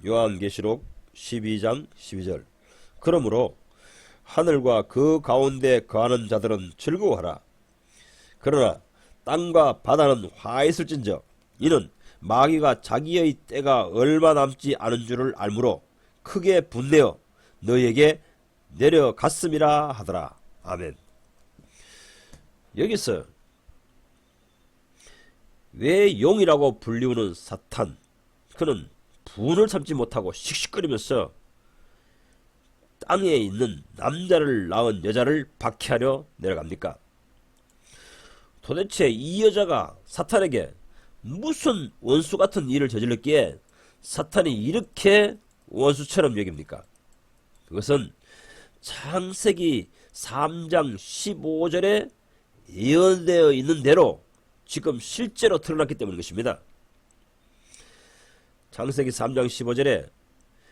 요한계시록 12장 12절. 그러므로 하늘과 그 가운데 거하는 자들은 즐거워하라. 그러나 땅과 바다는 화했을진저 이는 마귀가 자기의 때가 얼마 남지 않은 줄을 알므로 크게 분내어 너희에게 내려갔음이라 하더라. 아멘. 여기서 왜 용이라고 불리우는 사탄, 그는 분을 참지 못하고 씩씩거리면서 땅에 있는 남자를 낳은 여자를 박해하려 내려갑니까? 도대체 이 여자가 사탄에게 무슨 원수 같은 일을 저질렀기에 사탄이 이렇게 원수처럼 여깁니까? 그것은 창세기 3장 15절에 예언되어 있는 대로 지금 실제로 드러났기 때문인 것입니다. 창세기 3장 15절에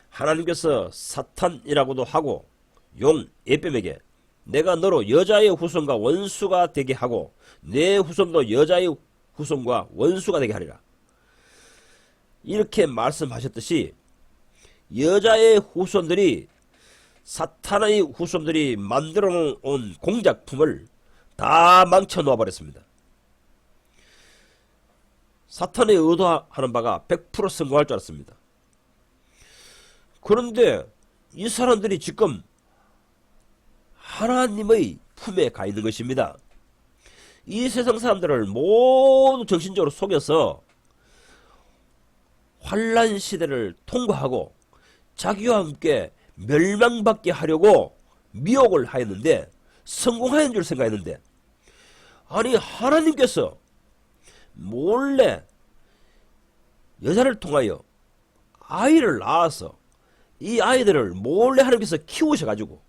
하나님께서 사탄이라고도 하고 용 에뱀에게 내가 너로 여자의 후손과 원수가 되게 하고 내 후손도 여자의 후손과 원수가 되게 하리라. 이렇게 말씀하셨듯이 여자의 후손들이 사탄의 후손들이 만들어 놓은 공작품을 다 망쳐 놓아버렸습니다. 사탄의 의도하는 바가 100% 성공할 줄 알았습니다. 그런데 이 사람들이 지금 하나님의 품에 가 있는 것입니다. 이 세상 사람들을 모두 정신적으로 속여서 환란 시대를 통과하고 자기와 함께 멸망받게 하려고 미혹을 하였는데 성공하는 줄 생각했는데, 아니 하나님께서 몰래 여자를 통하여 아이를 낳아서 이 아이들을 몰래 하나님께서 키우셔가지고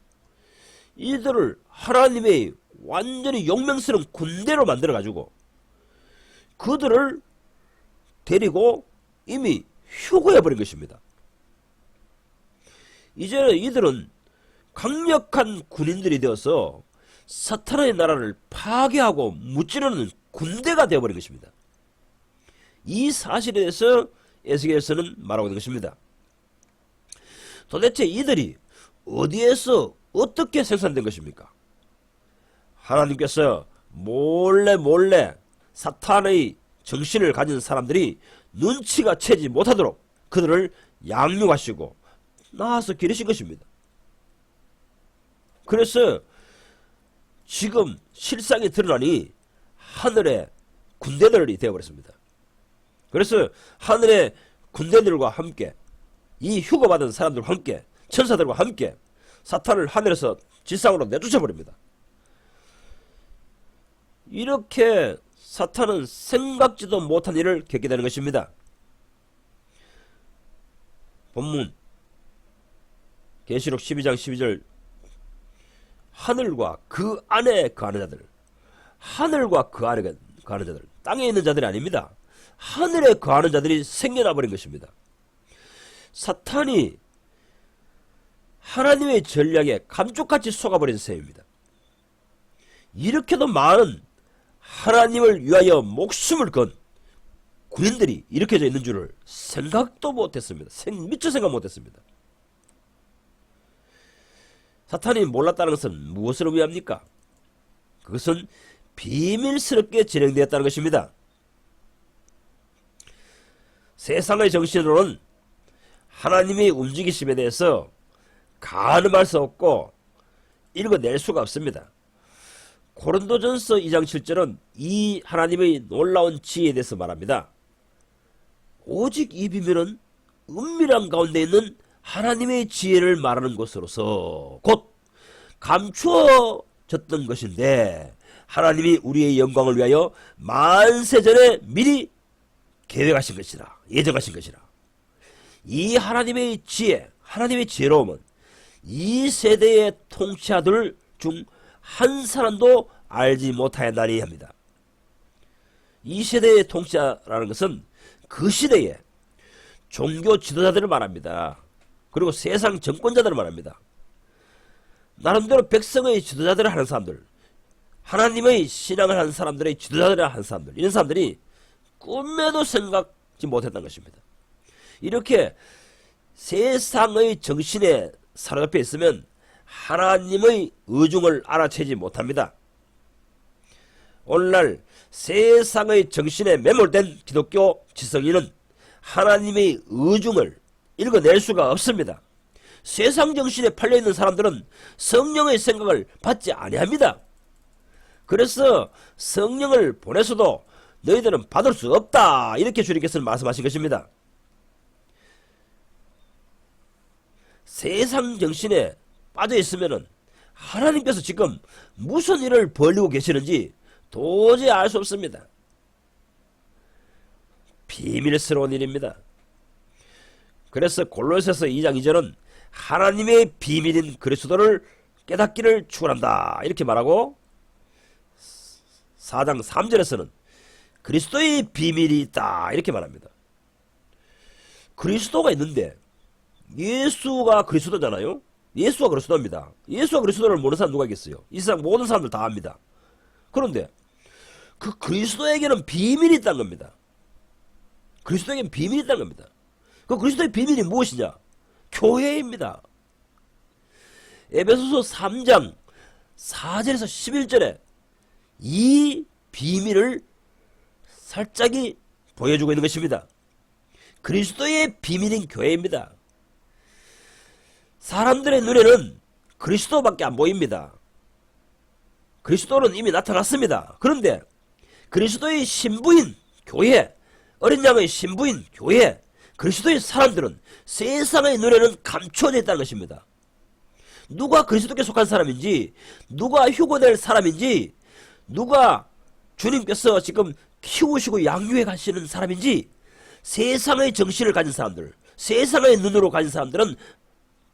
이들을 하나님의 완전히 용맹스러운 군대로 만들어가지고 그들을 데리고 이미 휴거해버린 것입니다. 이제는 이들은 강력한 군인들이 되어서 사탄의 나라를 파괴하고 무찌르는 군대가 되어버린 것입니다. 이 사실에 대해서 에스겔서는 말하고 있는 것입니다. 도대체 이들이 어디에서 어떻게 생산된 것입니까? 하나님께서 몰래 사탄의 정신을 가진 사람들이 눈치가 채지 못하도록 그들을 양육하시고 낳아서 기르신 것입니다. 그래서 지금 실상이 드러나니 하늘의 군대들이 되어버렸습니다. 그래서 하늘의 군대들과 함께 이 휴거받은 사람들과 함께 천사들과 함께 사탄을 하늘에서 지상으로 내쫓아버립니다. 이렇게 사탄은 생각지도 못한 일을 겪게 되는 것입니다. 본문 계시록 12장 12절 하늘과 그 안에 거하는 자들, 하늘과 그 안에 거하는 자들, 땅에 있는 자들이 아닙니다. 하늘에 거하는 자들이 생겨나 버린 것입니다. 사탄이 하나님의 전략에 감쪽같이 속아버린 셈입니다. 이렇게도 많은 하나님을 위하여 목숨을 건 군인들이 일으켜져 있는 줄을 생각도 못했습니다. 미처 생각 못했습니다. 사탄이 몰랐다는 것은 무엇을 의미합니까? 그것은 비밀스럽게 진행되었다는 것입니다. 세상의 정신으로는 하나님의 움직이심에 대해서 가늠할 수 없고 읽어낼 수가 없습니다. 고린도전서 2장 7절은 이 하나님의 놀라운 지혜에 대해서 말합니다. 오직 이 비밀은 은밀한 가운데 있는 하나님의 지혜를 말하는 것으로서 곧 감추어졌던 것인데 하나님이 우리의 영광을 위하여 만세전에 미리 계획하신 것이라, 예정하신 것이라. 이 하나님의 지혜, 하나님의 지혜로움은 이 세대의 통치자들 중 한 사람도 알지 못하였나니 합니다. 이 세대의 통치자라는 것은 그 시대에 종교 지도자들을 말합니다. 그리고 세상 정권자들을 말합니다. 나름대로 백성의 지도자들을 하는 사람들, 하나님의 신앙을 하는 사람들의 지도자들을 하는 사람들, 이런 사람들이 꿈에도 생각지 못했던 것입니다. 이렇게 세상의 정신에 사로잡혀 있으면 하나님의 의중을 알아채지 못합니다. 오늘날 세상의 정신에 매몰된 기독교 지성인은 하나님의 의중을 읽어낼 수가 없습니다. 세상 정신에 팔려있는 사람들은 성령의 생각을 받지 아니합니다. 그래서 성령을 보내서도 너희들은 받을 수 없다, 이렇게 주님께서는 말씀하신 것입니다. 세상 정신에 빠져있으면 하나님께서 지금 무슨 일을 벌이고 계시는지 도저히 알 수 없습니다. 비밀스러운 일입니다. 그래서 골로새서 2장 2절은 하나님의 비밀인 그리스도를 깨닫기를 축원한다, 이렇게 말하고 4장 3절에서는 그리스도의 비밀이 있다, 이렇게 말합니다. 그리스도가 있는데 예수가 그리스도잖아요. 예수가 그리스도입니다. 예수가 그리스도를 모르는 사람 누가 있겠어요? 이 세상 모든 사람들 다 압니다. 그런데 그 그리스도에게는 비밀이 있다는 겁니다. 그리스도에게는 비밀이 있다는 겁니다. 그 그리스도의 비밀이 무엇이냐? 교회입니다. 에베소서 3장 4절에서 11절에 이 비밀을 살짝이 보여주고 있는 것입니다. 그리스도의 비밀인 교회입니다. 사람들의 눈에는 그리스도밖에 안 보입니다. 그리스도는 이미 나타났습니다. 그런데 그리스도의 신부인 교회, 어린 양의 신부인 교회, 그리스도의 사람들은 세상의 눈에는 감춰져 있다는 것입니다. 누가 그리스도께 속한 사람인지, 누가 휴거될 사람인지, 누가 주님께서 지금 키우시고 양육해 가시는 사람인지, 세상의 정신을 가진 사람들, 세상의 눈으로 가진 사람들은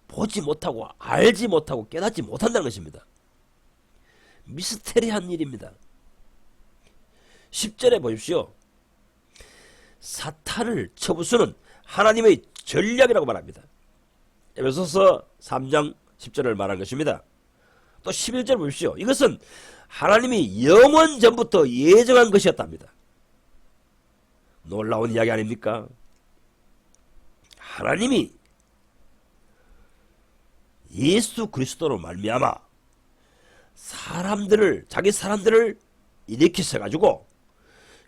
보지 못하고 알지 못하고 깨닫지 못한다는 것입니다. 미스테리한 일입니다. 10절에 보십시오. 사탄을 쳐부수는 하나님의 전략이라고 말합니다. 에베소서 3장 10절을 말한 것입니다. 또 11절 보십시오. 이것은 하나님이 영원 전부터 예정한 것이었답니다. 놀라운 이야기 아닙니까? 하나님이 예수 그리스도로 말미암아 자기 사람들을 일으키셔가지고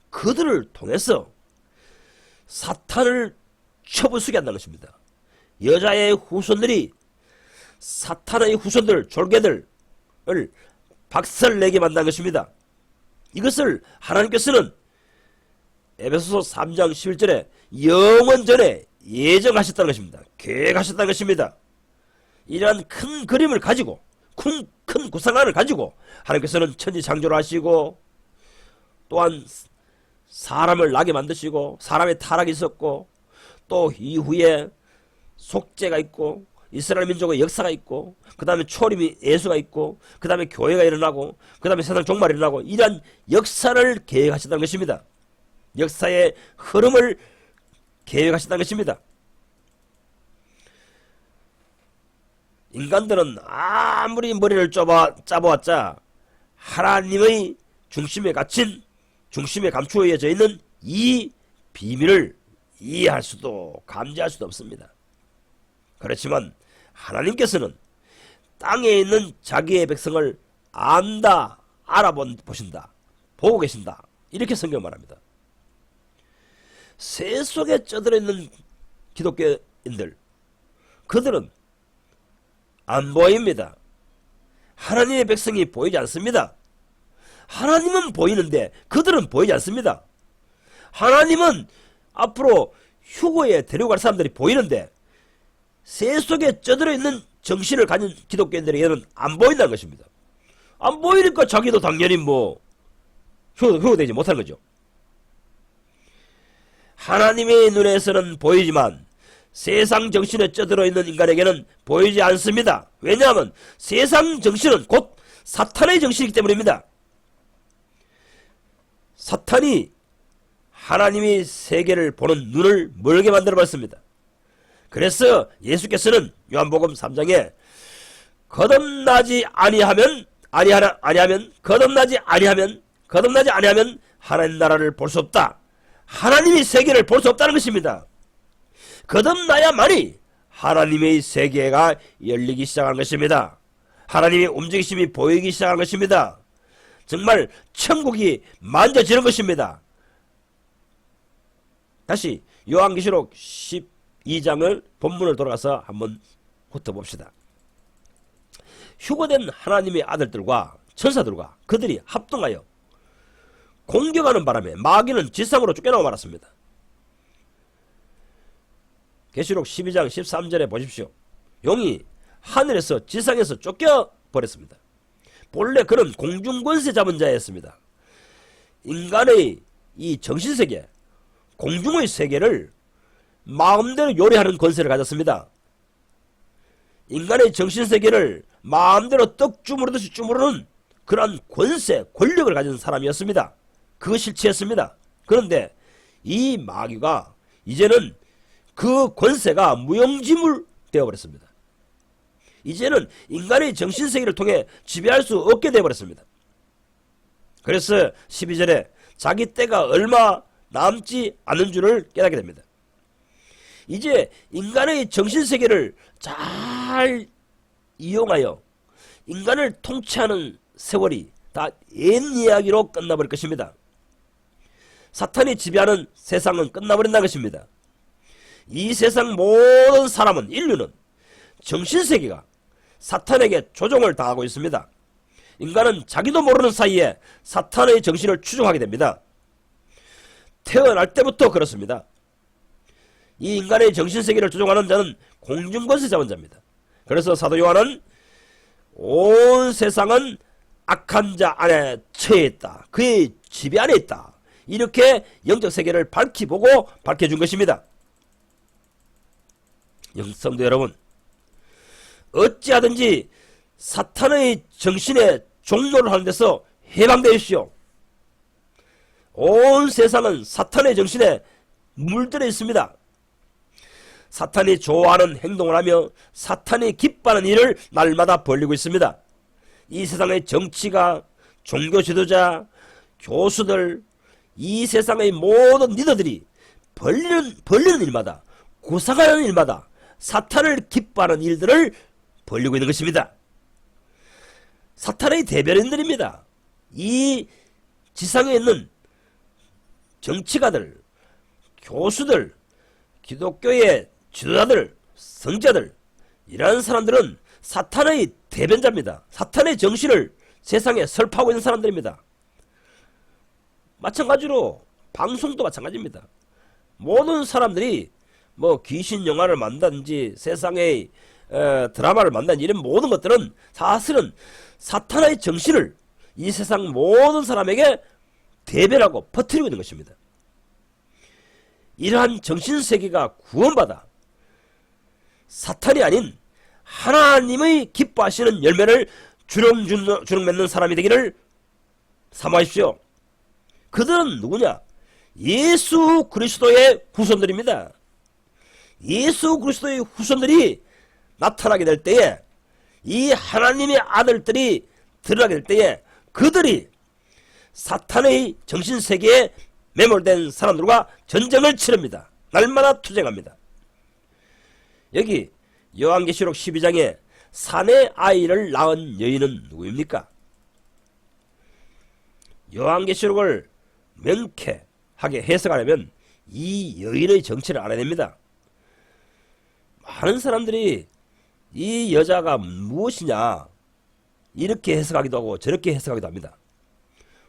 그들을 통해서 사탄을 쳐부수게 한다는 것입니다. 여자의 후손들이 사탄의 후손들, 졸개들을 박살내게 만든 것입니다. 이것을 하나님께서는 에베소서 3장 11절에 영원전에 예정하셨다는 것입니다. 계획하셨다는 것입니다. 이러한 큰 그림을 가지고, 큰 구상안을 가지고 하나님께서는 천지창조를 하시고, 또한 사람을 나게 만드시고, 사람의 타락이 있었고, 또 이후에 속죄가 있고, 이스라엘 민족의 역사가 있고, 그 다음에 초림이 예수가 있고, 그 다음에 교회가 일어나고, 그 다음에 세상 종말이 일어나고, 이러한 역사를 계획하셨다는 것입니다. 역사의 흐름을 계획하셨다는 것입니다. 인간들은 아무리 머리를 짜보았자 하나님의 중심에 갇힌, 중심에 감추어져 있는 이 비밀을 이해할 수도 감지할 수도 없습니다. 그렇지만 하나님께서는 땅에 있는 자기의 백성을 안다, 보신다, 보고 계신다, 이렇게 성경 말합니다. 새 속에 쩌들어 있는 기독교인들, 그들은 안 보입니다. 하나님의 백성이 보이지 않습니다. 하나님은 보이는데 그들은 보이지 않습니다. 하나님은 앞으로 휴거에 데려갈 사람들이 보이는데 새 속에 쩌들어 있는 정신을 가진 기독교인들에게는 안 보인다는 것입니다. 안 보이니까 자기도 당연히 휴거되지 못하는 거죠. 하나님의 눈에서는 보이지만 세상 정신에 쩌들어 있는 인간에게는 보이지 않습니다. 왜냐하면 세상 정신은 곧 사탄의 정신이기 때문입니다. 사탄이 하나님의 세계를 보는 눈을 멀게 만들어 버렸습니다. 그래서 예수께서는 요한복음 3장에 거듭나지 아니하면 하나님 나라를 볼 수 없다. 하나님의 세계를 볼 수 없다는 것입니다. 거듭나야만이 하나님의 세계가 열리기 시작한 것입니다. 하나님의 움직이심이 보이기 시작한 것입니다. 정말 천국이 만져지는 것입니다. 다시 요한계시록 12장을 본문을 돌아가서 한번 훑어봅시다. 휴거된 하나님의 아들들과 천사들과 그들이 합동하여 공격하는 바람에 마귀는 지상으로 쫓겨나고 말았습니다. 계시록 12장 13절에 보십시오. 용이 하늘에서 지상에서 쫓겨버렸습니다. 본래 그는 공중권세 잡은 자였습니다. 인간의 이 정신세계, 공중의 세계를 마음대로 요리하는 권세를 가졌습니다. 인간의 정신세계를 마음대로 떡 주무르듯이 주무르는 그러한 권세, 권력을 가진 사람이었습니다. 그 실체였습니다. 그런데 이 마귀가 이제는 그 권세가 무용지물 되어버렸습니다. 이제는 인간의 정신세계를 통해 지배할 수 없게 되어버렸습니다. 그래서 12절에 자기 때가 얼마 남지 않은 줄을 깨닫게 됩니다. 이제 인간의 정신세계를 잘 이용하여 인간을 통치하는 세월이 다 옛 이야기로 끝나버릴 것입니다. 사탄이 지배하는 세상은 끝나버린다는 것입니다. 이 세상 모든 사람은, 인류는 정신세계가 사탄에게 조종을 당하고 있습니다. 인간은 자기도 모르는 사이에 사탄의 정신을 추종하게 됩니다. 태어날 때부터 그렇습니다. 이 인간의 정신세계를 조종하는 자는 공중권세 잡은 자입니다. 그래서 사도 요한은 온 세상은 악한 자 안에 처해 있다. 그의 지배 안에 있다. 이렇게 영적 세계를 밝히보고 밝혀준 것입니다. 성도 여러분, 어찌하든지 사탄의 정신에 종노를 하는 데서 해방되십시오. 온 세상은 사탄의 정신에 물들어 있습니다. 사탄이 좋아하는 행동을 하며 사탄이 기뻐하는 일을 날마다 벌이고 있습니다. 이 세상의 정치가, 종교 지도자, 교수들, 이 세상의 모든 리더들이 벌리는 일마다, 구상하는 일마다 사탄을 기뻐하는 일들을 벌리고 있는 것입니다. 사탄의 대변인들입니다. 이 지상에 있는 정치가들, 교수들, 기독교의 지도자들, 성자들, 이러한 사람들은 사탄의 대변자입니다. 사탄의 정신을 세상에 설파하고 있는 사람들입니다. 마찬가지로 방송도 마찬가지입니다. 모든 사람들이 뭐 귀신 영화를 만든지 세상의 드라마를 만든지 이런 모든 것들은 사실은 사탄의 정신을 이 세상 모든 사람에게 대변하고 퍼뜨리고 있는 것입니다. 이러한 정신세계가 구원받아 사탄이 아닌 하나님의 기뻐하시는 열매를 주렁 맺는 사람이 되기를 사모하십시오. 그들은 누구냐? 예수 그리스도의 후손들입니다. 예수 그리스도의 후손들이 나타나게 될 때에, 이 하나님의 아들들이 드러나게 될 때에 그들이 사탄의 정신세계에 매몰된 사람들과 전쟁을 치릅니다. 날마다 투쟁합니다. 여기 요한계시록 12장에 사내 아이를 낳은 여인은 누구입니까? 요한계시록을 명쾌하게 해석하려면 이 여인의 정체를 알아야 됩니다. 많은 사람들이 이 여자가 무엇이냐 이렇게 해석하기도 하고 저렇게 해석하기도 합니다.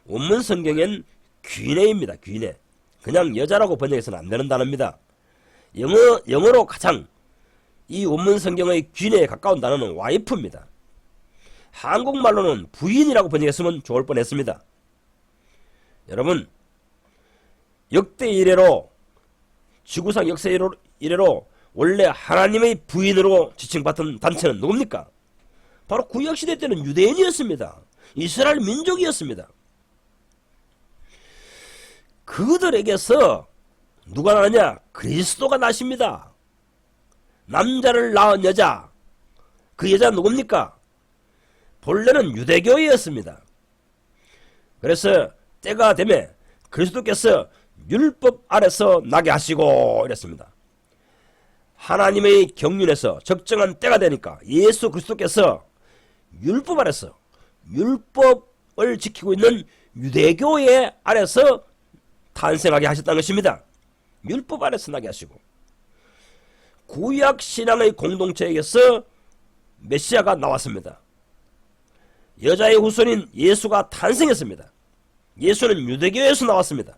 원문 성경엔 귀내입니다. 귀내. 그냥 여자라고 번역해서는 안 되는 단어입니다. 영어로 가장 이 원문 성경의 귀내에 가까운 단어는 와이프입니다. 한국말로는 부인이라고 번역했으면 좋을 뻔했습니다. 여러분, 역대 이래로, 지구상 역사 이래로 원래 하나님의 부인으로 지칭받던 단체는 누굽니까? 바로 구약시대 때는 유대인이었습니다. 이스라엘 민족이었습니다. 그들에게서 누가 나느냐? 그리스도가 나십니다. 남자를 낳은 여자, 그 여자는 누굽니까? 본래는 유대교였습니다. 그래서 때가 되면 그리스도께서 율법 아래서 나게 하시고 이랬습니다. 하나님의 경륜에서 적정한 때가 되니까 예수 그리스도께서 율법 아래서 율법을 지키고 있는 유대교회 아래서 탄생하게 하셨다는 것입니다. 율법 아래서 나게 하시고 구약 신앙의 공동체에서 메시아가 나왔습니다. 여자의 후손인 예수가 탄생했습니다. 예수는 유대교에서 나왔습니다.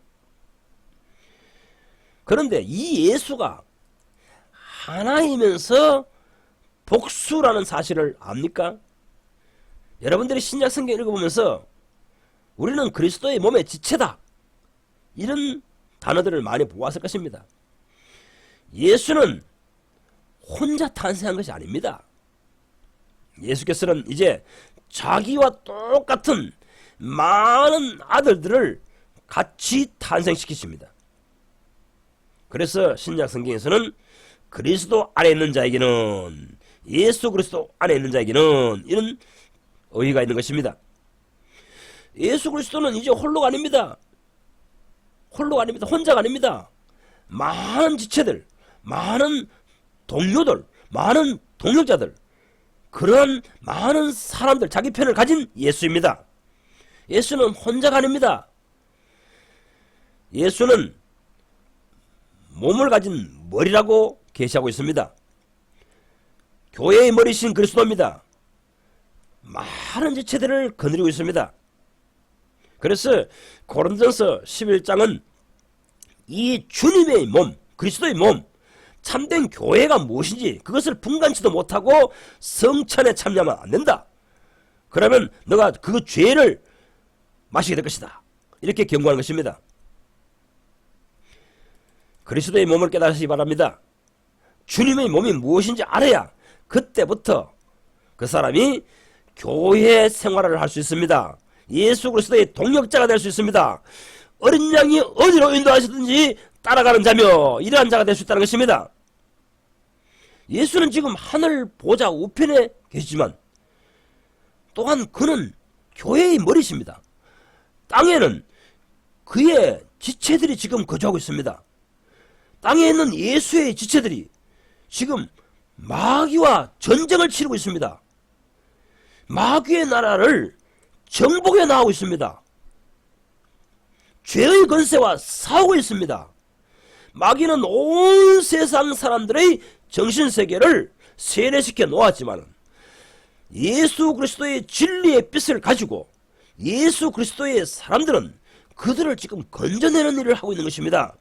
그런데 이 예수가 하나이면서 복수라는 사실을 압니까? 여러분들이 신약 성경 읽어보면서 우리는 그리스도의 몸의 지체다, 이런 단어들을 많이 보았을 것입니다. 예수는 혼자 탄생한 것이 아닙니다. 예수께서는 이제 자기와 똑같은 많은 아들들을 같이 탄생시키십니다. 그래서 신약 성경에서는 그리스도 안에 있는 자에게는, 예수 그리스도 안에 있는 자에게는 이런 의의가 있는 것입니다. 예수 그리스도는 이제 홀로가 아닙니다. 홀로가 아닙니다. 혼자가 아닙니다. 많은 지체들, 많은 동료들, 많은 동역자들, 그런 많은 사람들, 자기 편을 가진 예수입니다. 예수는 혼자가 아닙니다. 예수는 몸을 가진 머리라고 계시하고 있습니다. 교회의 머리신 그리스도입니다. 많은 지체들을 거느리고 있습니다. 그래서 고린도전서 11장은 이 주님의 몸, 그리스도의 몸, 참된 교회가 무엇인지 그것을 분간치도 못하고 성찬에 참여하면 안 된다. 그러면 너가 그 죄를 마시게 될 것이다. 이렇게 경고하는 것입니다. 그리스도의 몸을 깨달으시기 바랍니다. 주님의 몸이 무엇인지 알아야 그때부터 그 사람이 교회 생활을 할 수 있습니다. 예수 그리스도의 동역자가 될 수 있습니다. 어린 양이 어디로 인도하시든지 따라가는 자며 이러한 자가 될 수 있다는 것입니다. 예수는 지금 하늘 보좌 우편에 계시지만 또한 그는 교회의 머리십니다. 땅에는 그의 지체들이 지금 거주하고 있습니다. 땅에 있는 예수의 지체들이 지금 마귀와 전쟁을 치르고 있습니다. 마귀의 나라를 정복해 나가고 있습니다. 죄의 권세와 싸우고 있습니다. 마귀는 온 세상 사람들의 정신세계를 세뇌시켜 놓았지만 예수 그리스도의 진리의 빛을 가지고 예수 그리스도의 사람들은 그들을 지금 건져내는 일을 하고 있는 것입니다.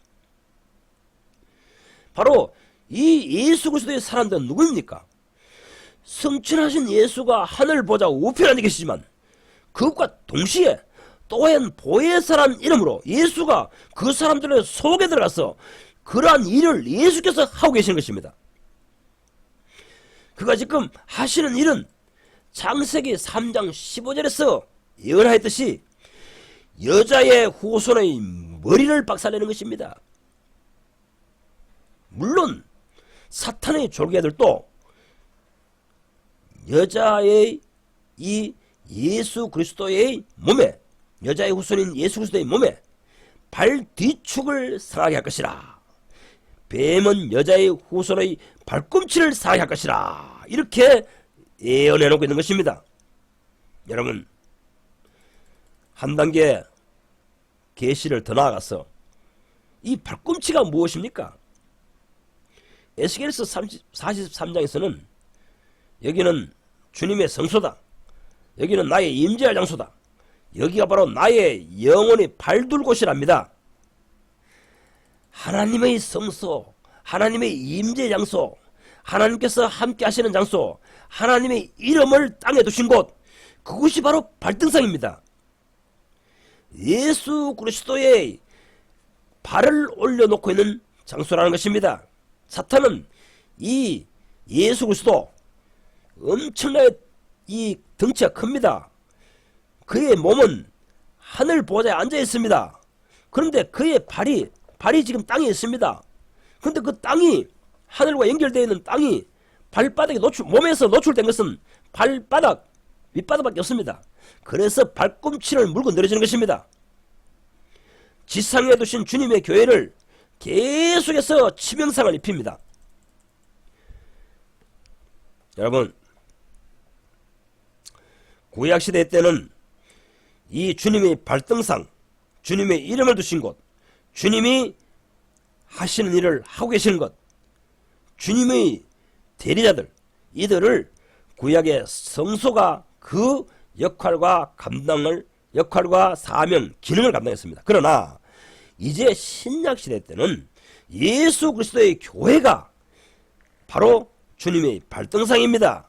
바로 이 예수 그리스도의 사람들은 누구입니까? 성천하신 예수가 하늘 보좌 우편에 계시지만 그것과 동시에 또한 보혜사라는 이름으로 예수가 그 사람들의 속에 들어가서 그러한 일을 예수께서 하고 계시는 것입니다. 그가 지금 하시는 일은 창세기 3장 15절에서 예언하였듯이 여자의 후손의 머리를 박살내는 것입니다. 물론 사탄의 졸개들도 여자의 이 예수 그리스도의 몸에, 여자의 후손인 예수 그리스도의 몸에 발 뒤축을 상하게 할 것이라. 뱀은 여자의 후손의 발꿈치를 상하게 할 것이라. 이렇게 예언해 놓고 있는 것입니다. 여러분, 한 단계 계시를 더 나아가서 이 발꿈치가 무엇입니까? 에스겔서 43장에서는 여기는 주님의 성소다, 여기는 나의 임재할 장소다, 여기가 바로 나의 영혼이 발둘 곳이랍니다. 하나님의 성소, 하나님의 임재 장소, 하나님께서 함께 하시는 장소, 하나님의 이름을 땅에 두신 곳, 그곳이 바로 발등상입니다. 예수 그리스도의 발을 올려놓고 있는 장소라는 것입니다. 사탄은 이 예수 그리스도 엄청나게 이 덩치가 큽니다. 그의 몸은 하늘 보좌에 앉아 있습니다. 그런데 그의 발이 지금 땅에 있습니다. 그런데 그 땅이, 하늘과 연결되어 있는 땅이 발바닥에 몸에서 노출된 것은 발바닥, 밑바닥밖에 없습니다. 그래서 발꿈치를 물고 내려지는 것입니다. 지상에 두신 주님의 교회를 계속해서 치명상을 입힙니다. 여러분, 구약시대 때는 이 주님의 발등상, 주님의 이름을 두신 곳, 주님이 하시는 일을 하고 계시는 것, 주님의 대리자들, 이들을 구약의 성소가 그 역할과 사명, 기능을 감당했습니다. 그러나 이제 신약시대 때는 예수 그리스도의 교회가 바로 주님의 발등상입니다.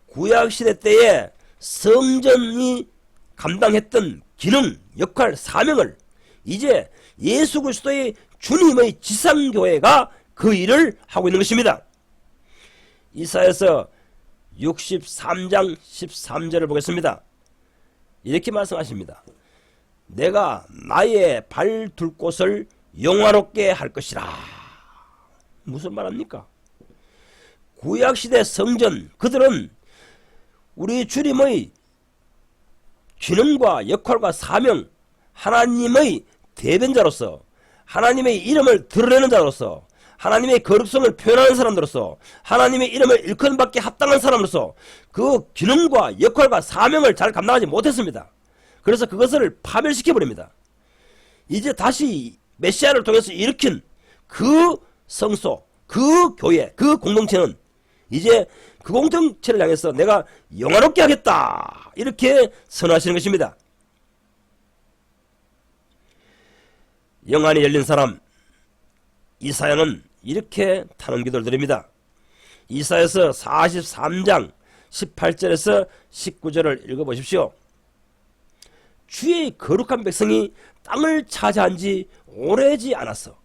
구약시대 때에 성전이 감당했던 기능, 역할, 사명을 이제 예수 그리스도의 주님의 지상교회가 그 일을 하고 있는 것입니다. 이사야서 63장 13절을 보겠습니다. 이렇게 말씀하십니다. 내가 나의 발 둘 곳을 영화롭게 할 것이라. 무슨 말합니까? 구약시대 성전, 그들은 우리 주님의 기능과 역할과 사명, 하나님의 대변자로서, 하나님의 이름을 드러내는 자로서, 하나님의 거룩성을 표현하는 사람들로서, 하나님의 이름을 일컬음받게 합당한 사람으로서 그 기능과 역할과 사명을 잘 감당하지 못했습니다. 그래서 그것을 파멸시켜버립니다. 이제 다시 메시아를 통해서 일으킨 그 성소, 그 교회, 그 공동체는 이제 그 공동체를 향해서 내가 영화롭게 하겠다, 이렇게 선언하시는 것입니다. 영안이 열린 사람 이사야는 이렇게 타는 기도를 드립니다. 이사야서 43장 18절에서 19절을 읽어보십시오. 주의 거룩한 백성이 땅을 차지한 지 오래지 않았어.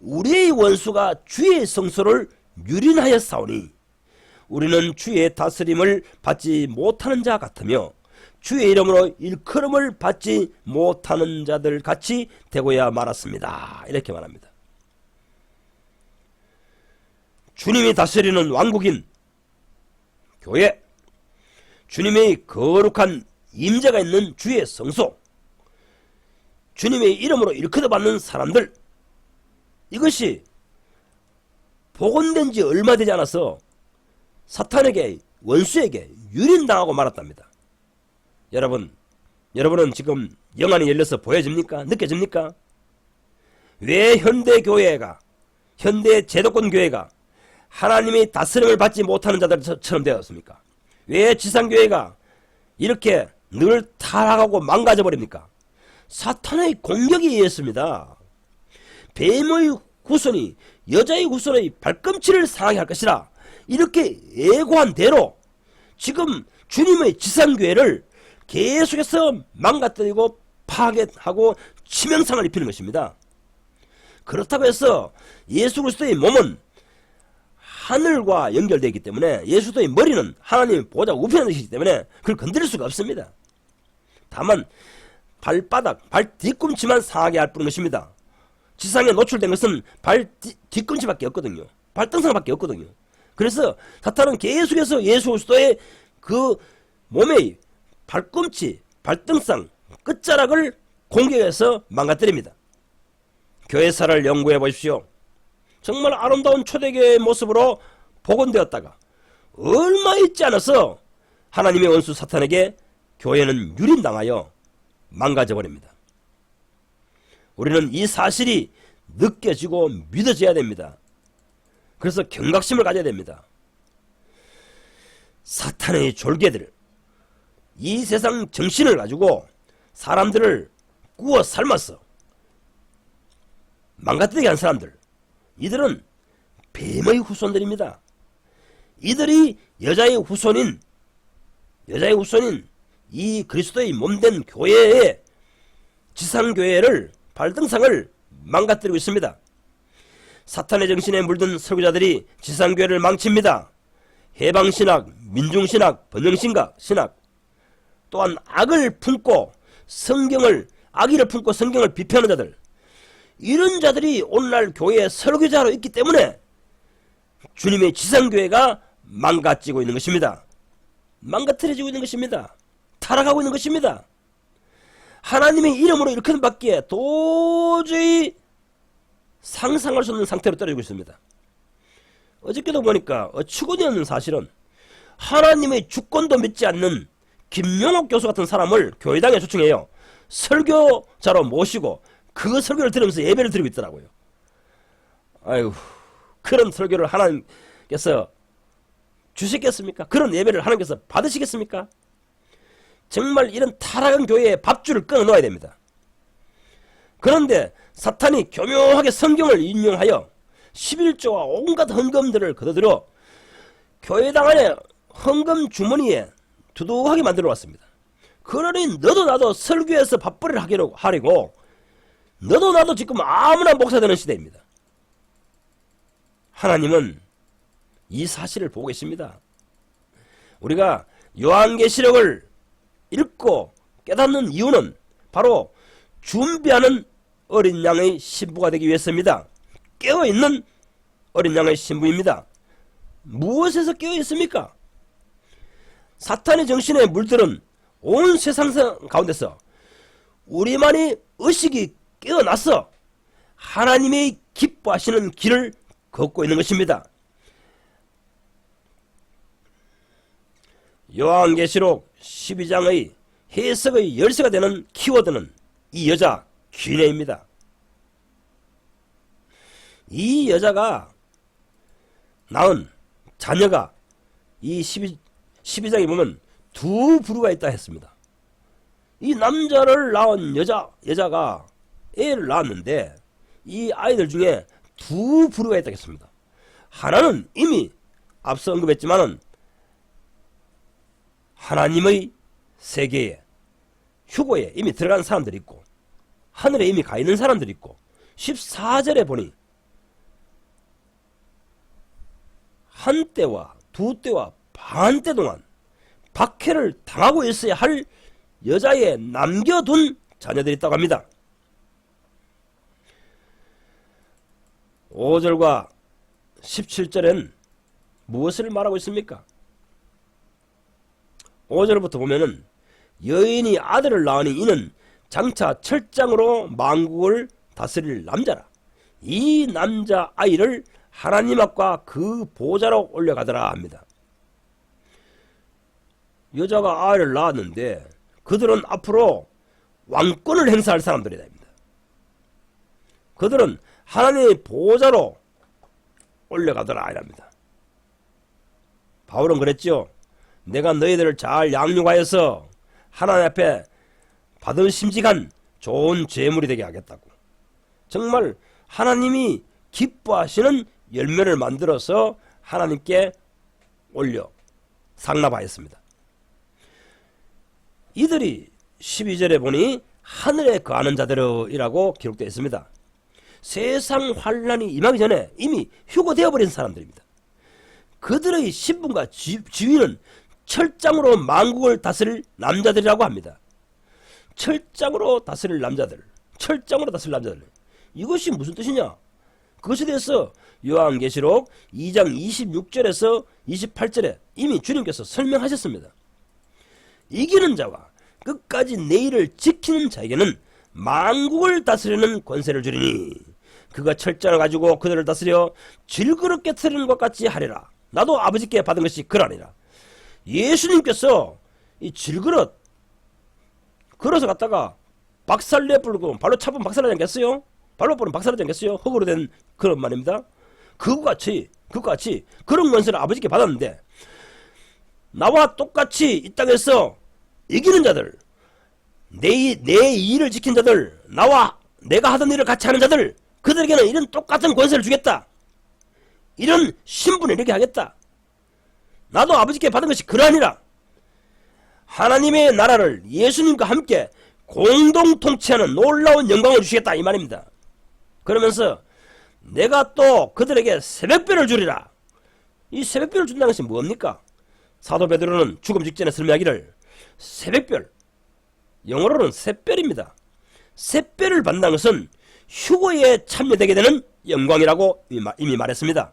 우리의 원수가 주의 성소를 유린하였사오니 우리는 주의 다스림을 받지 못하는 자 같으며 주의 이름으로 일컬음을 받지 못하는 자들 같이 되고야 말았습니다. 이렇게 말합니다. 주님이 다스리는 왕국인 교회, 주님의 거룩한 임재가 있는 주의 성소, 주님의 이름으로 일컬어받는 사람들, 이것이 복원된 지 얼마 되지 않아서 사탄에게, 원수에게 유린당하고 말았답니다. 여러분은 지금 영안이 열려서 보여집니까? 느껴집니까? 왜 현대교회가, 현대 제도권 교회가 하나님의 다스림을 받지 못하는 자들처럼 되었습니까? 왜 지상교회가 이렇게 늘 타락하고 망가져버립니까? 사탄의 공격에 의했습니다. 뱀의 후손이 여자의 후손의 발꿈치를 상하게 할 것이라, 이렇게 예고한 대로 지금 주님의 지상교회를 계속해서 망가뜨리고 파괴하고 치명상을 입히는 것입니다. 그렇다고 해서 예수 그리스도의 몸은 하늘과 연결되어 있기 때문에, 예수도의 머리는 하나님의 보좌 우편에 계시기 때문에 그걸 건드릴 수가 없습니다. 다만 발바닥, 발 뒤꿈치만 상하게 할 뿐인 것입니다. 지상에 노출된 것은 발 뒤꿈치밖에 없거든요. 발등상밖에 없거든요. 그래서 사탄은 계속해서 예수 그리스도의 그 몸의 발꿈치, 발등상, 끝자락을 공격해서 망가뜨립니다. 교회사를 연구해 보십시오. 정말 아름다운 초대교회의 모습으로 복원되었다가 얼마 있지 않아서 하나님의 원수 사탄에게 교회는 유린당하여 망가져버립니다. 우리는 이 사실이 느껴지고 믿어져야 됩니다. 그래서 경각심을 가져야 됩니다. 사탄의 졸개들, 이 세상 정신을 가지고 사람들을 구워 삶아서 망가뜨리게 한 사람들, 이들은 뱀의 후손들입니다. 이들이 여자의 후손인 이 그리스도의 몸된 교회의 지상교회를, 발등상을 망가뜨리고 있습니다. 사탄의 정신에 물든 설교자들이 지상교회를 망칩니다. 해방신학, 민중신학, 번영신학, 또한 악의를 품고 성경을 비판하는 자들, 이런 자들이 오늘날 교회의 설교자로 있기 때문에 주님의 지상교회가 망가지고 있는 것입니다. 망가뜨려지고 있는 것입니다. 타락하고 있는 것입니다. 하나님의 이름으로 일컬음 받기에 도저히 상상할 수 없는 상태로 떨어지고 있습니다. 어저께도 보니까 어처구니 없는 사실은 하나님의 주권도 믿지 않는 김용옥 교수 같은 사람을 교회당에 초청해요. 설교자로 모시고 그 설교를 들으면서 예배를 드리고 있더라고요. 아이고, 그런 설교를 하나님께서 주시겠습니까? 그런 예배를 하나님께서 받으시겠습니까? 정말 이런 타락한 교회에 밥줄을 끊어 놓아야 됩니다. 그런데 사탄이 교묘하게 성경을 인용하여 11조와 온갖 헌금들을 거둬들여 교회당 안에 헌금 주머니에 두둑하게 만들어 왔습니다. 그러니 너도 나도 설교에서 밥벌이를 하려고 너도 나도 지금 아무나 목사 되는 시대입니다. 하나님은 이 사실을 보고 계십니다. 우리가 요한계시록을 읽고 깨닫는 이유는 바로 준비하는 어린 양의 신부가 되기 위해서입니다. 깨어있는 어린 양의 신부입니다. 무엇에서 깨어있습니까? 사탄의 정신에 물들은 온 세상 가운데서 우리만이 의식이 깨어나서 하나님의 기뻐하시는 길을 걷고 있는 것입니다. 요한계시록 12장의 해석의 열쇠가 되는 키워드는 이 여자 귀네입니다. 이 여자가 낳은 자녀가 이 12장에 보면 두 부류가 있다 했습니다. 이 남자를 낳은 여자가 애를 낳았는데 이 아이들 중에 두 부류가 있다 했습니다. 하나는 이미 앞서 언급했지만은 하나님의 세계에 휴고에 이미 들어간 사람들이 있고 하늘에 이미 가 있는 사람들이 있고 14절에 보니 한때와 두때와 반때 동안 박해를 당하고 있어야 할 여자에 남겨둔 자녀들이 있다고 합니다. 5절과 17절엔 무엇을 말하고 있습니까? 5절부터 보면은 여인이 아들을 낳으니 이는 장차 철장으로 만국을 다스릴 남자라. 이 남자 아이를 하나님 앞과 그 보좌로 올려가더라 합니다. 여자가 아이를 낳았는데 그들은 앞으로 왕권을 행사할 사람들이다. 그들은 하나님의 보좌로 올려가더라 이랍니다. 바울은 그랬죠. 내가 너희들을 잘 양육하여서 하나님 앞에 받음심직한 좋은 제물이 되게 하겠다고. 정말 하나님이 기뻐하시는 열매를 만들어서 하나님께 올려 상납하였습니다. 이들이 12절에 보니 하늘에 거하는 자들이라고 기록되어 있습니다. 세상 환란이 임하기 전에 이미 휴고되어 버린 사람들입니다. 그들의 신분과 지위는 철장으로 만국을 다스릴 남자들이라고 합니다. 철장으로 다스릴 남자들, 철장으로 다스릴 남자들. 이것이 무슨 뜻이냐? 그것에 대해서 요한계시록 2장 26절에서 28절에 이미 주님께서 설명하셨습니다. 이기는 자와 끝까지 내 일을 지키는 자에게는 만국을 다스리는 권세를 주리니 그가 철장을 가지고 그들을 다스려 질그릇 깨트리는 것 같이 하리라. 나도 아버지께 받은 것이 그러하니라. 예수님께서 이 질그릇 걸어서 갔다가 박살내 불고 발로 차면 박살나지 않겠어요? 발로 뿌리면 박살나지 않겠어요? 흙으로 된 그런 말입니다. 그것과 같이 그런 권세를 아버지께 받았는데 나와 똑같이 이 땅에서 이기는 자들, 내 일을 지킨 자들, 나와 내가 하던 일을 같이 하는 자들, 그들에게는 이런 똑같은 권세를 주겠다. 이런 신분을 이렇게 하겠다. 나도 아버지께 받은 것이 그러하니라. 하나님의 나라를 예수님과 함께 공동 통치하는 놀라운 영광을 주시겠다 이 말입니다. 그러면서 내가 또 그들에게 새벽별을 주리라. 이 새벽별을 준다는 것이 뭡니까? 사도 베드로는 죽음 직전에 설명하기를 새벽별, 영어로는 새별입니다. 새별을 받는다는 것은 휴거에 참여되게 되는 영광이라고 이미 말했습니다.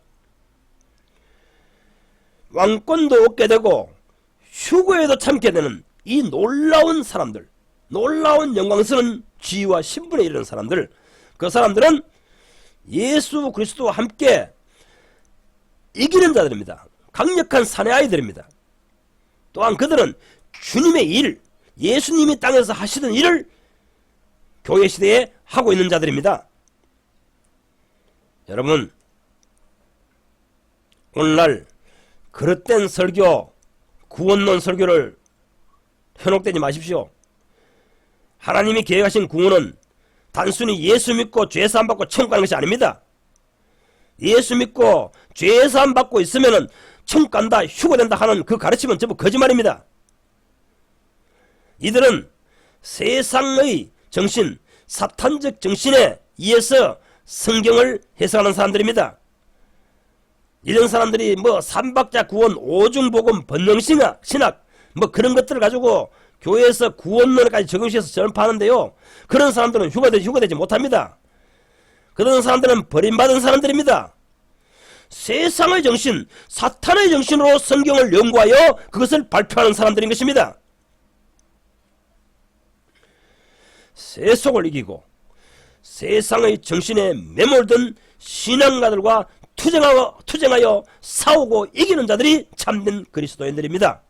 왕권도 얻게 되고 휴거에도 참게 되는 이 놀라운 사람들, 놀라운 영광스러운 지위와 신분에 이르는 사람들, 그 사람들은 예수 그리스도와 함께 이기는 자들입니다. 강력한 사내 아이들입니다. 또한 그들은 주님의 일, 예수님이 땅에서 하시던 일을 교회 시대에 하고 있는 자들입니다. 여러분, 오늘날 그릇된 설교, 구원론 설교를 현혹되지 마십시오. 하나님이 계획하신 구원은 단순히 예수 믿고 죄사함 받고 천국 가는 것이 아닙니다. 예수 믿고 죄사함 받고 있으면은 천국 간다, 휴거된다 하는 그 가르침은 전부 거짓말입니다. 이들은 세상의 정신, 사탄적 정신에 의해서 성경을 해석하는 사람들입니다. 이런 사람들이 뭐 삼박자 구원, 오중복음, 번영신학, 신학 뭐 그런 것들을 가지고 교회에서 구원론까지 적용시켜서 전파하는데요. 그런 사람들은 휴거되지 못합니다. 그런 사람들은 버림받은 사람들입니다. 세상의 정신, 사탄의 정신으로 성경을 연구하여 그것을 발표하는 사람들인 것입니다. 세속을 이기고 세상의 정신에 매몰든 신앙가들과 투쟁하여 싸우고 이기는 자들이 참된 그리스도인들입니다.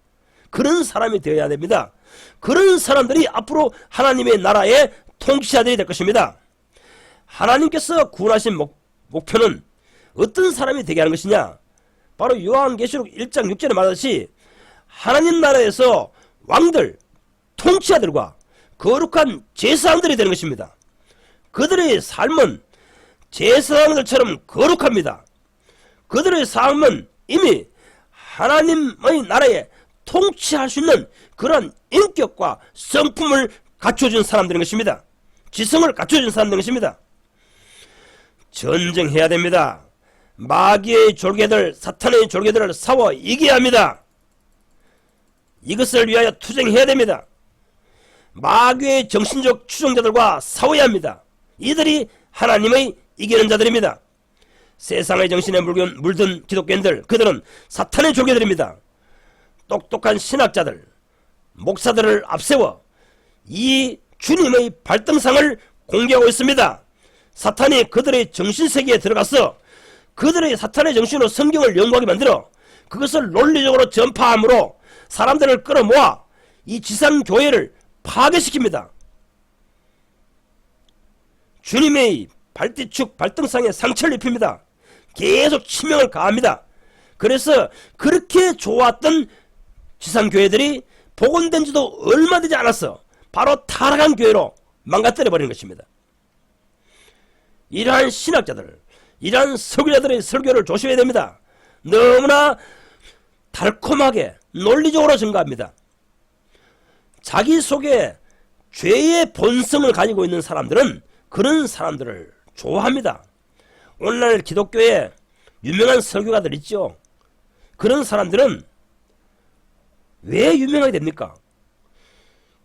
그런 사람이 되어야 됩니다. 그런 사람들이 앞으로 하나님의 나라의 통치자들이 될 것입니다. 하나님께서 구원하신 목표는 어떤 사람이 되게 하는 것이냐? 바로 요한계시록 1장 6절에 말하듯이 하나님 나라에서 왕들, 통치자들과 거룩한 제사장들이 되는 것입니다. 그들의 삶은 제사장들처럼 거룩합니다. 그들의 삶은 이미 하나님의 나라에 통치할 수 있는 그런 인격과 성품을 갖춰준 사람들인 것입니다. 지성을 갖춰준 사람들인 것입니다. 전쟁해야 됩니다. 마귀의 졸개들, 사탄의 졸개들을 싸워 이겨야 합니다. 이것을 위하여 투쟁해야 됩니다. 마귀의 정신적 추종자들과 싸워야 합니다. 이들이 하나님의 이기는 자들입니다. 세상의 정신에 물든 기독교인들, 그들은 사탄의 졸개들입니다. 똑똑한 신학자들, 목사들을 앞세워 이 주님의 발등상을 공개하고 있습니다. 사탄이 그들의 정신세계에 들어가서 그들의 사탄의 정신으로 성경을 연구하게 만들어 그것을 논리적으로 전파함으로 사람들을 끌어모아 이 지상교회를 파괴시킵니다. 주님의 발뒤축 발등상에 상처를 입힙니다. 계속 치명을 가합니다. 그래서 그렇게 좋았던 지상교회들이 복원된 지도 얼마 되지 않았어 바로 타락한 교회로 망가뜨려 버리는 것입니다. 이러한 신학자들, 이러한 설교자들의 설교를 조심해야 됩니다. 너무나 달콤하게 논리적으로 증가합니다. 자기 속에 죄의 본성을 가지고 있는 사람들은 그런 사람들을 좋아합니다. 오늘날 기독교에 유명한 설교가들 있죠. 그런 사람들은 왜 유명하게 됩니까?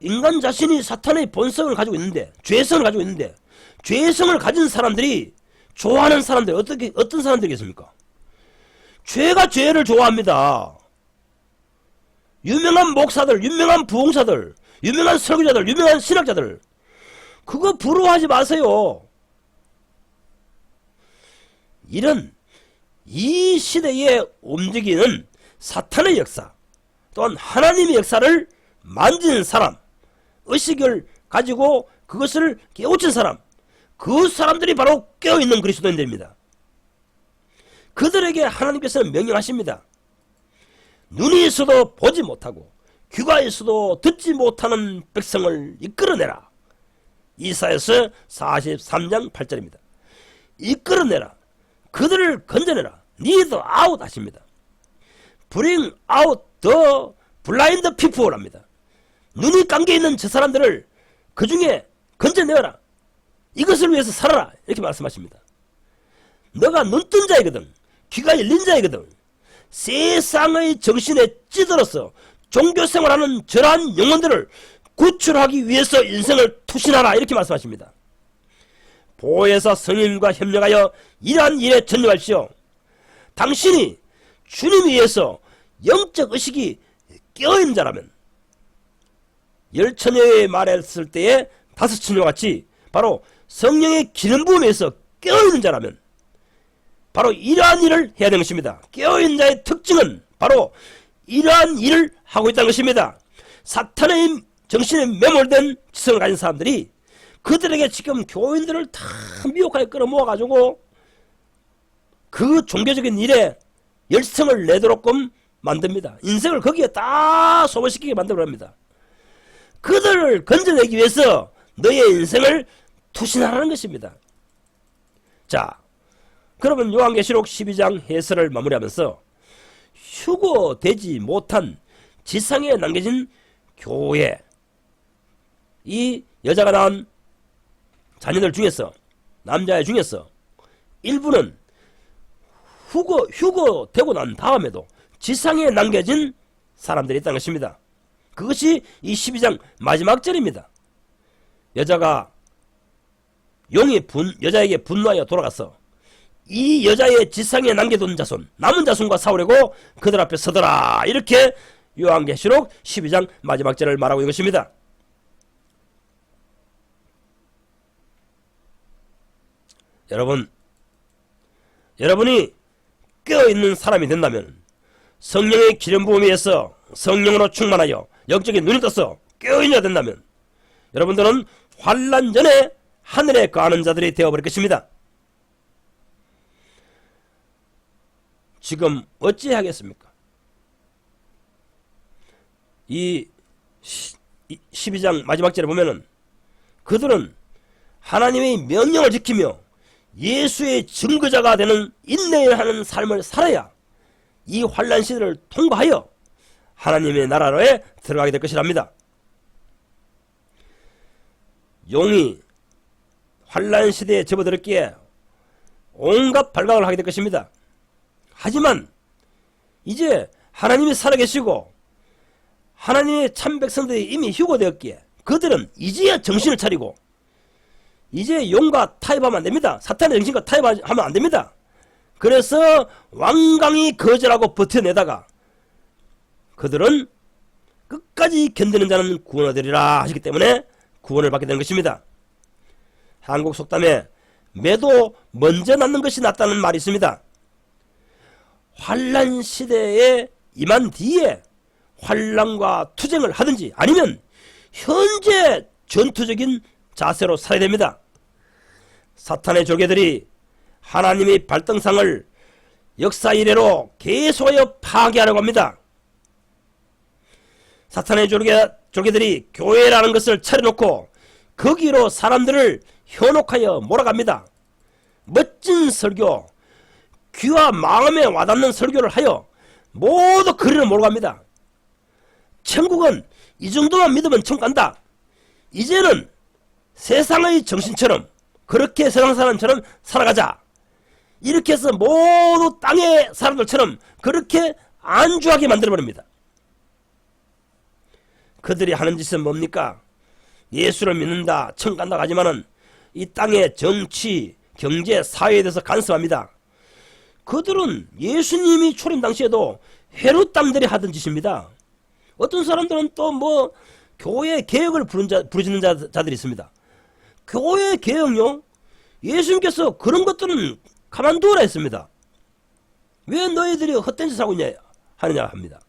인간 자신이 사탄의 본성을 가지고 있는데, 죄성을 가지고 있는데, 죄성을 가진 사람들이 좋아하는 사람들, 어떤 사람들이겠습니까? 죄가 죄를 좋아합니다. 유명한 목사들, 유명한 부흥사들, 유명한 설교자들, 유명한 신학자들, 그거 부러워하지 마세요. 이런 이 시대에 움직이는 사탄의 역사, 또한 하나님의 역사를 만지는 사람, 의식을 가지고 그것을 깨우친 사람, 그 사람들이 바로 깨어있는 그리스도인들입니다. 그들에게 하나님께서는 명령하십니다. 눈이 있어도 보지 못하고 귀가 있어도 듣지 못하는 백성을 이끌어내라. 이사야서 43장 8절입니다. 이끌어내라. 그들을 건져내라. Lead out 하십니다. Bring out the blind people 합니다. 눈이 감겨있는 저 사람들을 그 중에 건져내어라. 이것을 위해서 살아라. 이렇게 말씀하십니다. 너가 눈뜬 자이거든. 귀가 열린 자이거든. 세상의 정신에 찌들어서 종교생활하는 저러한 영혼들을 구출하기 위해서 인생을 투신하라. 이렇게 말씀하십니다. 보혜사 성인과 협력하여 이러한 일에 전념하십시오. 당신이 주님 위해서 영적 의식이 깨어있는 자라면, 열 처녀의 말했을 때에 다섯 처녀와 같이 바로 성령의 기름 부음에서 깨어있는 자라면 바로 이러한 일을 해야 되는 것입니다. 깨어있는 자의 특징은 바로 이러한 일을 하고 있다는 것입니다. 사탄의 정신에 매몰된 지성을 가진 사람들이 그들에게 지금 교인들을 다 미혹하게 끌어모아가지고 그 종교적인 일에 열성을 내도록끔 만듭니다. 인생을 거기에 다 소모시키게 만들어냅니다. 그들을 건져내기 위해서 너의 인생을 투신하라는 것입니다. 자, 그러면 요한계시록 12장 해설을 마무리하면서 휴거되지 못한 지상에 남겨진 교회, 이 여자가 낳은 자녀들 중에서, 남자애 중에서 일부는 휴거되고 난 다음에도 지상에 남겨진 사람들이 있다는 것입니다. 그것이 이 12장 마지막 절입니다. 여자가 여자에게 분노하여 돌아가서 이 여자의 지상에 남겨둔 자손, 남은 자손과 싸우려고 그들 앞에 서더라. 이렇게 요한계시록 12장 마지막 절을 말하고 있는 것입니다. 여러분이 깨어있는 사람이 된다면 성령의 기름 부음에 의해서 성령으로 충만하여 영적인 눈이 떠서 깨어있어야 된다면 여러분들은 환난 전에 하늘에 거하는 자들이 되어버릴 것입니다. 지금 어찌하겠습니까? 이 12장 마지막 절에 보면은 그들은 하나님의 명령을 지키며 예수의 증거자가 되는 인내를 하는 삶을 살아야 이 환난 시대를 통과하여 하나님의 나라로에 들어가게 될 것이랍니다. 용이 환난 시대에 접어들었기에 온갖 발각을 하게 될 것입니다. 하지만 이제 하나님이 살아계시고 하나님의 참 백성들이 이미 휴거되었기에 그들은 이제야 정신을 차리고 이제 용과 타협하면 안됩니다. 사탄의 정신과 타협하면 안됩니다. 그래서 완강히 거절하고 버텨내다가 그들은 끝까지 견디는 자는 구원 얻으리라 하시기 때문에 구원을 받게 되는 것입니다. 한국 속담에 매도 먼저 낳는 것이 낫다는 말이 있습니다. 환난 시대에 임한 뒤에 환난과 투쟁을 하든지 아니면 현재 전투적인 자세로 살아야 됩니다. 사탄의 졸개들이 하나님의 발등상을 역사 이래로 계속하여 파괴하려고 합니다. 사탄의 졸개들이 교회라는 것을 차려놓고 거기로 사람들을 현혹하여 몰아갑니다. 멋진 설교, 귀와 마음에 와닿는 설교를 하여 모두 거리로 몰아갑니다. 천국은 이 정도만 믿으면 천국 간다. 이제는 세상의 정신처럼 그렇게 세상 사람처럼 살아가자. 이렇게 해서 모두 땅의 사람들처럼 그렇게 안주하게 만들어버립니다. 그들이 하는 짓은 뭡니까? 예수를 믿는다, 천국 간다 하지만은 이 땅의 정치, 경제, 사회에 대해서 간섭합니다. 그들은 예수님이 초림 당시에도 헤롯 땅들이 하던 짓입니다. 어떤 사람들은 또 뭐 교회 개혁을 부르짖는 자들이 있습니다. 교회 개혁요? 예수님께서 그런 것들은 가만두어라 했습니다. 왜 너희들이 헛된 짓을 하고 있냐 하느냐 합니다.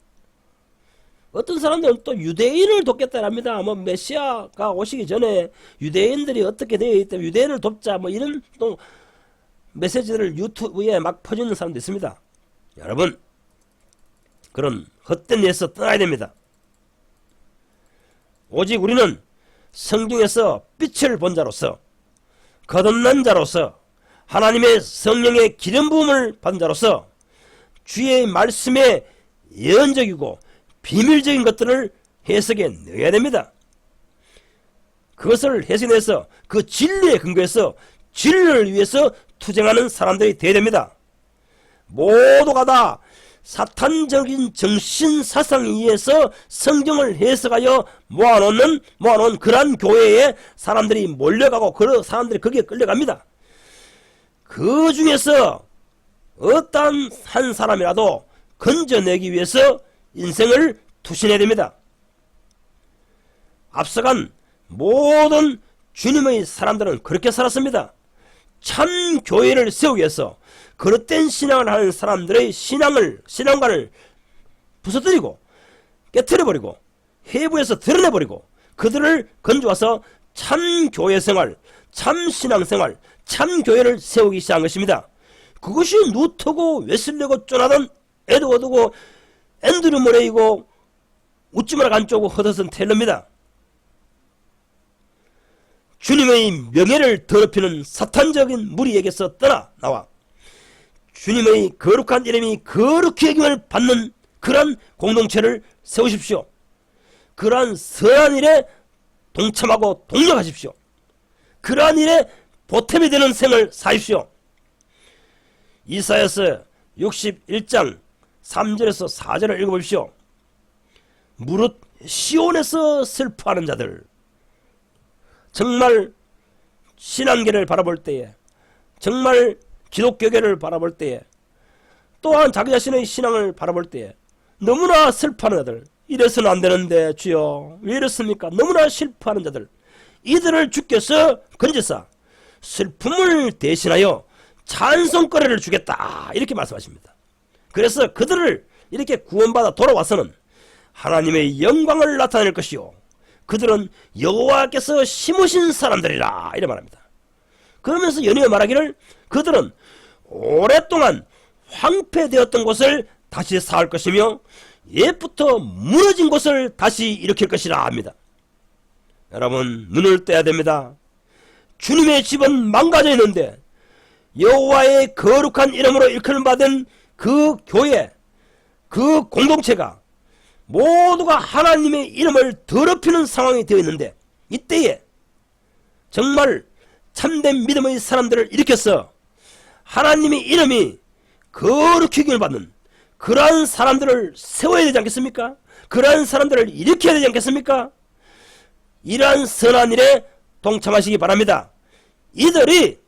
어떤 사람들은 또 유대인을 돕겠다 합니다. 뭐 메시아가 오시기 전에 유대인들이 어떻게 되어 있다, 유대인을 돕자, 뭐 이런 또 메시지를 유튜브에 막 퍼주는 사람도 있습니다. 여러분, 그런 헛된 일에서 떠나야 됩니다. 오직 우리는 성경에서 빛을 본 자로서, 거듭난 자로서, 하나님의 성령의 기름 부음을 받은 자로서 주의 말씀에 예언적이고 비밀적인 것들을 해석해 내야 됩니다. 그것을 해석해서 그 진리에 근거해서 진리를 위해서 투쟁하는 사람들이 되어야 됩니다. 모두가 다 사탄적인 정신 사상에 의해서 성경을 해석하여 모아놓은 그러한 교회에 사람들이 몰려가고 그 사람들이 거기에 끌려갑니다. 그 중에서 어떤 한 사람이라도 건져내기 위해서 인생을 투신해야 됩니다. 앞서간 모든 주님의 사람들은 그렇게 살았습니다. 참 교회를 세우기 위해서 그릇된 신앙을 하는 사람들의 신앙관을 부서뜨리고 깨트려버리고 해부해서 드러내버리고 그들을 건져와서 참 교회생활, 참 신앙생활, 참 교회를 세우기 시작한 것입니다. 그것이 누트고 웨슬리고 쪼나던 에드워드고 앤드류 모레이고 웃지마라 간쪽고 허드슨 테일러입니다. 주님의 명예를 더럽히는 사탄적인 무리에게서 떠나 나와 주님의 거룩한 이름이 거룩히 여김을 받는 그러한 공동체를 세우십시오. 그러한 선한 일에 동참하고 동력하십시오. 그러한 일에 보탬이 되는 생을 사십시오. 이사야서 61장 3절에서 4절을 읽어보십시오. 무릇 시온에서 슬퍼하는 자들, 정말 신앙계를 바라볼 때에, 정말 기독교계를 바라볼 때에, 또한 자기 자신의 신앙을 바라볼 때에 너무나 슬퍼하는 자들, 이래서는 안 되는데 주여 왜 이렇습니까? 너무나 슬퍼하는 자들, 이들을 주께서 건지사 슬픔을 대신하여 찬송거리를 주겠다, 이렇게 말씀하십니다. 그래서 그들을 이렇게 구원받아 돌아와서는 하나님의 영광을 나타낼 것이요 그들은 여호와께서 심으신 사람들이라, 이래 말합니다. 그러면서 연이어 말하기를 그들은 오랫동안 황폐되었던 곳을 다시 쌓을 것이며 옛부터 무너진 곳을 다시 일으킬 것이라 합니다. 여러분, 눈을 떼야 됩니다. 주님의 집은 망가져 있는데 여호와의 거룩한 이름으로 일컬음받은 그 교회, 그 공동체가 모두가 하나님의 이름을 더럽히는 상황이 되어 있는데, 이때에 정말 참된 믿음의 사람들을 일으켜서 하나님의 이름이 거룩히 여김을 받는 그러한 사람들을 세워야 되지 않겠습니까? 그러한 사람들을 일으켜야 되지 않겠습니까? 이러한 선한 일에 동참하시기 바랍니다. 이들이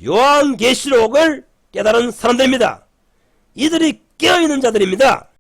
요한계시록을 깨달은 사람들입니다. 이들이 깨어있는 자들입니다.